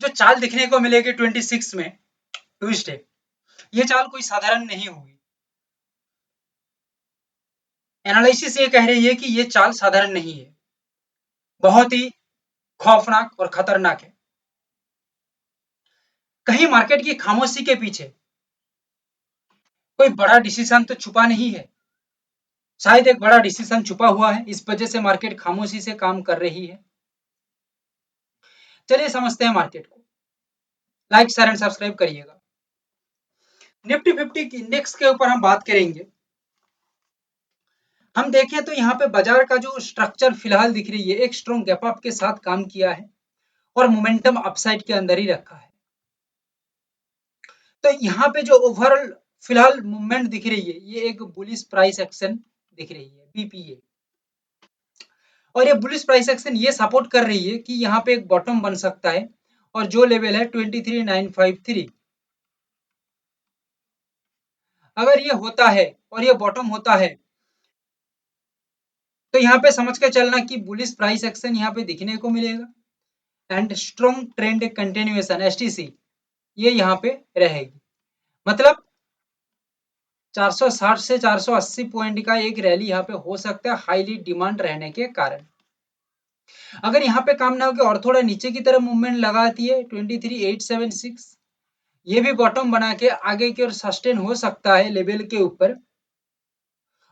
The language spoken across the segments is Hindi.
जो चाल दिखने को मिलेगी 26 में ट्यूसडे, ये चाल कोई साधारण नहीं होगी। एनालिसिस ये कह रही है कि ये चाल साधारण नहीं है, बहुत ही खौफनाक और खतरनाक है। कहीं मार्केट की खामोशी के पीछे कोई बड़ा डिसीजन तो छुपा नहीं है। शायद एक बड़ा डिसीजन छुपा हुआ है, इस वजह से मार्केट खामोशी से काम कर रही है। चलिए समझते हैं मार्केट को। लाइक शेयर एंड सब्सक्राइब करिएगा। निफ्टी 50 इंडेक्स के ऊपर हम बात करेंगे। हम देखें तो यहाँ पे बाजार का जो स्ट्रक्चर फिलहाल दिख रही है, एक स्ट्रॉन्ग गैप अप के साथ काम किया है और मोमेंटम अपसाइड के अंदर ही रखा है। तो यहाँ पे जो ओवरऑल फिलहाल मूवमेंट दिख रही है, ये एक बुलिश प्राइस एक्शन दिख रही है, बीपीए। और ये बुलिश प्राइस एक्शन ये सपोर्ट कर रही है कि यहाँ पे एक बॉटम बन सकता है और जो लेवल है 23953। अगर ये होता है और ये बॉटम होता है तो यहाँ पे समझ के चलना कि बुलिश प्राइस एक्शन यहाँ पे दिखने को मिलेगा and strong trend continuation STC ये यहाँ पे रहेगी। मतलब 460 से 480 पॉइंट का एक रैली यहाँ पे हो सकता है, हाईली डिमांड रहने के कारण। अगर यहाँ पे काम ना हो कि और थोड़ा नीचे की तरफ मूवमेंट लगाती है 23876, ये भी बॉटम बना के आगे की ओर सस्टेन हो सकता है लेवल के ऊपर,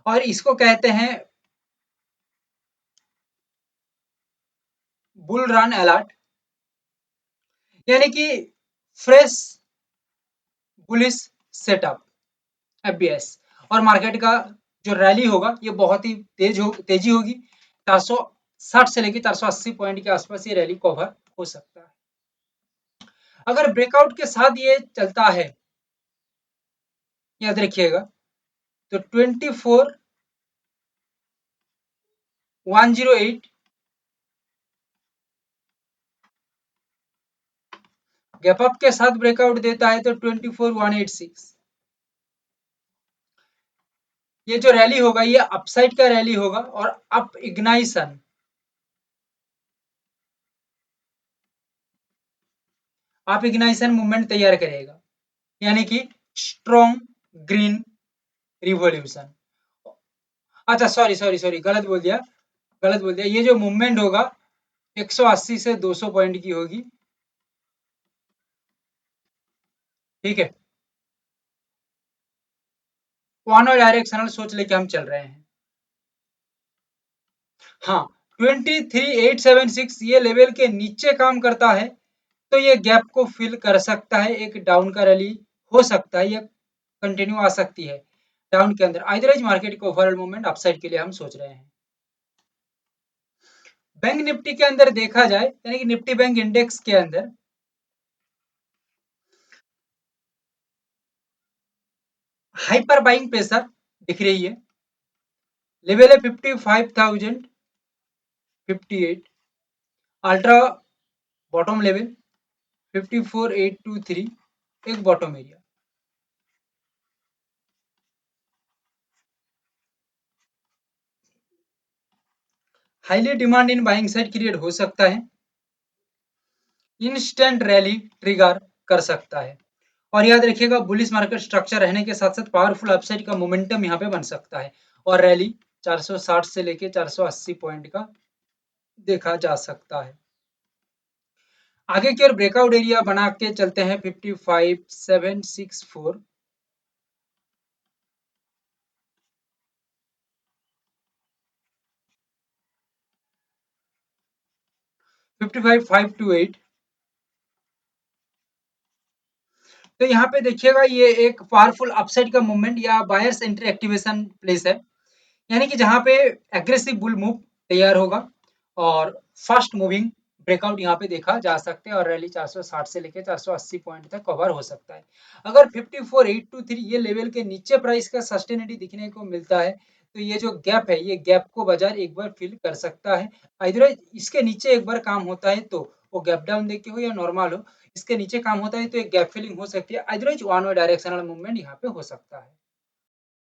और इसको कहते हैं बुल रन अलर्ट, यानी कि फ्रेश बुलिश सेटअप एफबीएस। और मार्केट का जो रैली होगा ये बहुत ही तेजी होगी। 460 से लेकर 480 पॉइंट के आसपास ये रैली कवर हो सकता है। अगर ब्रेकआउट के साथ ये चलता है, याद रखिएगा, तो 24108 गैप अप के साथ ब्रेकआउट देता है तो 24186, ये जो रैली होगा ये अपसाइड का रैली होगा और अप इग्नाइशन मूवमेंट तैयार करेगा, यानी कि स्ट्रॉन्ग ग्रीन रिवॉल्यूशन। अच्छा सॉरी गलत बोल दिया। ये जो मूवमेंट होगा 180 से 200 पॉइंट की होगी, ठीक है। वन डायरेक्शनल सोच लेके हम चल रहे हैं। हाँ, 23876 ये लेवल के नीचे काम करता है तो ये गैप को फिल कर सकता है, एक डाउन का रैली हो सकता है, ये कंटिन्यू आ सकती है डाउन के अंदर। आइदरवाइज मार्केट को ओवरऑल मूवमेंट अपसाइड के लिए हम सोच रहे हैं। बैंक निफ्टी के अंदर देखा जाए, यानी कि निफ्टी बैंक इंडेक्स के अंदर हाइपर बाइंग प्रेशर दिख रही है। लेवल है 55,058, अल्ट्रा बॉटम लेवल 54823, एक bottom area. Highly demand in buying side create हो सकता है, इंस्टेंट रैली ट्रिगर कर सकता है। और याद रखिएगा बुलिश मार्केट स्ट्रक्चर रहने के साथ साथ पावरफुल अपसाइड का मोमेंटम यहाँ पे बन सकता है और रैली 460 से लेके 480 पॉइंट का देखा जा सकता है। आगे की ओर ब्रेकआउट एरिया बना के चलते हैं 55764, 55528। तो यहाँ पे देखिएगा ये एक पावरफुल अपसाइड का मूवमेंट या बायर्स एंट्री एक्टिवेशन प्लेस है, यानी कि जहाँ पे एग्रेसिव बुल मूव तैयार होगा और फास्ट मूविंग ब्रेकआउट यहाँ पे देखा जा सकता है और रैली 460 से लेकर 480 पॉइंट तक कवर हो सकता है। अगर 54823 ये लेवल के नीचे प्राइस का सस्टेनिटी दिखने को मिलता है तो ये जो गैप है, ये गैप को बाजार एक बार फिल कर सकता है। इधर इसके नीचे एक बार काम होता है तो वो गैप डाउन देके हो या नॉर्मल हो, इसके नीचे काम होता है तो एक गैप फिलिंग हो सकती है। Otherwise one way directional movement यहाँ पे हो सकता है।